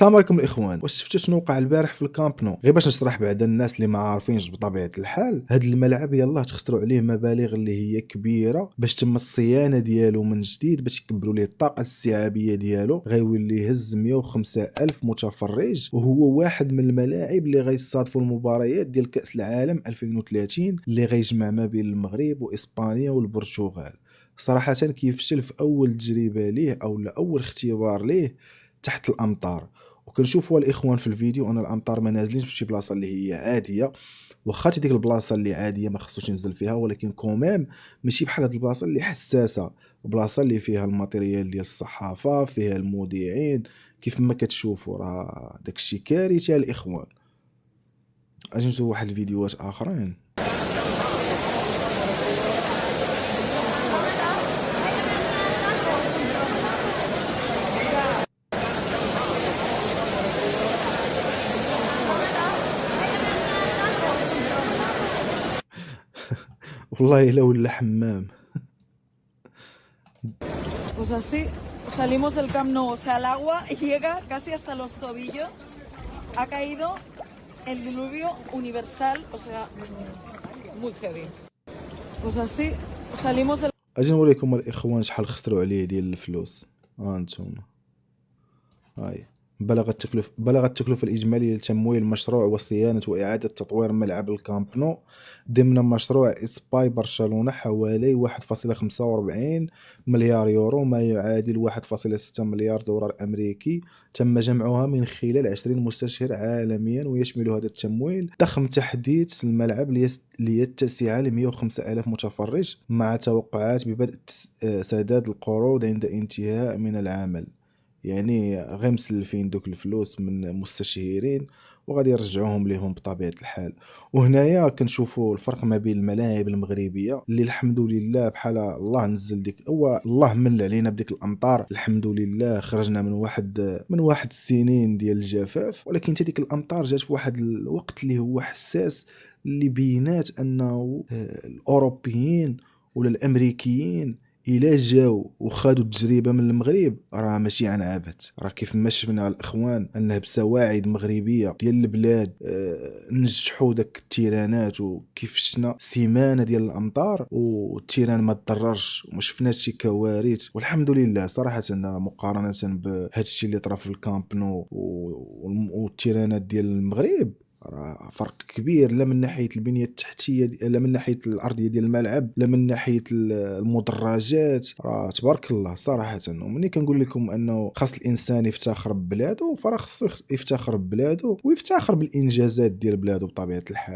السلام عليكم الاخوان. واش شفتوا شنو وقع البارح في الكامب نو؟ غير باش نشرح بعدا الناس اللي ما عارفينش بطبيعه الحال، هذا الملعب يلاه تخسروا عليه مبالغ اللي هي كبيره باش تم الصيانه ديالو من جديد، باش يكبروا ليه الطاقه الاستيعابيه ديالو. غيولي يهز 105 الف متفرج، وهو واحد من الملاعب اللي غيستضيفوا المباريات ديال كاس العالم 2030 اللي غيجمع ما بين المغرب واسبانيا والبرتغال. صراحه كيفشل في اول تجربه ليه او اول اختبار ليه تحت الامطار. وكنشوفوا الاخوان في الفيديو ان الامطار ما نازلينش في شي بلاصه اللي هي عاديه، واخا ديك البلاصه اللي عاديه ما خصوش ينزل فيها، ولكن كوميم ماشي بحال هاد البلاصه اللي حساسه، بلاصه اللي فيها الماتيريال ديال الصحافه، فيها المذيعين. كيف ما كتشوفوا راه داكشي كارثه الاخوان. اجي نشوفوا واحد الفيديوهات اخرين. والله الا ولا حمام. Pues así salimos del Camp Nou, o sea, el agua llega casi hasta los tobillos. Ha caído el diluvio universal, o sea, muy heavy. Pues así salimos del اجي نوريكم الاخوان شحال خسروا عليه ديال الفلوس. انتم هاي بلغت التكلفة الإجمالية لتمويل مشروع وصيانة وإعادة تطوير ملعب الكامب نو ضمن مشروع إسباي برشلونة حوالي 1.45 مليار يورو، ما يعادل 1.6 مليار دولار أمريكي. تم جمعها من خلال 20 مستشار عالميا، ويشمل هذا التمويل ضخم تحديث الملعب ليتسع ل 105 ألف متفرج، مع توقعات ببدء سداد القروض عند انتهاء من العمل. يعني غير مسلفين دوك الفلوس من مستشهرين وغادي يرجعوهم ليهم بطبيعه الحال. وهنايا كنشوفوا الفرق ما بين الملاعب المغربيه اللي الحمد لله بحال الله نزل ديك، هو الله من علينا بديك الامطار، الحمد لله خرجنا من واحد السنين ديال الجفاف، ولكن حتى ديك الامطار جات في واحد الوقت اللي هو حساس، اللي بينات انه الاوروبيين ولا الامريكيين الا جاو وخادوا التجربه من المغرب راه ماشي عن عبث. راه كيف ما شفنا الاخوان انه بسواعد مغربيه ديال البلاد نجحوا داك التيرانات، وكيف شفنا سيمانه ديال الامطار والتيران ما تضررش وما شفناش شي كوارث. والحمد لله صراحه مقارنه بهذا الشيء اللي طرا في الكامب نو والتيرانات ديال المغرب، راه فرق كبير، لا من ناحيه البنيه التحتيه، لا من ناحيه الارضيه ديال الملعب، لا من ناحيه المدرجات. راه تبارك الله صراحه. ومني كنقول لكم انه خاص الانسان يفتخر ببلاده، فراه خصو يفتخر ببلاده ويفتخر بالانجازات ديال بلاده بطبيعه الحال.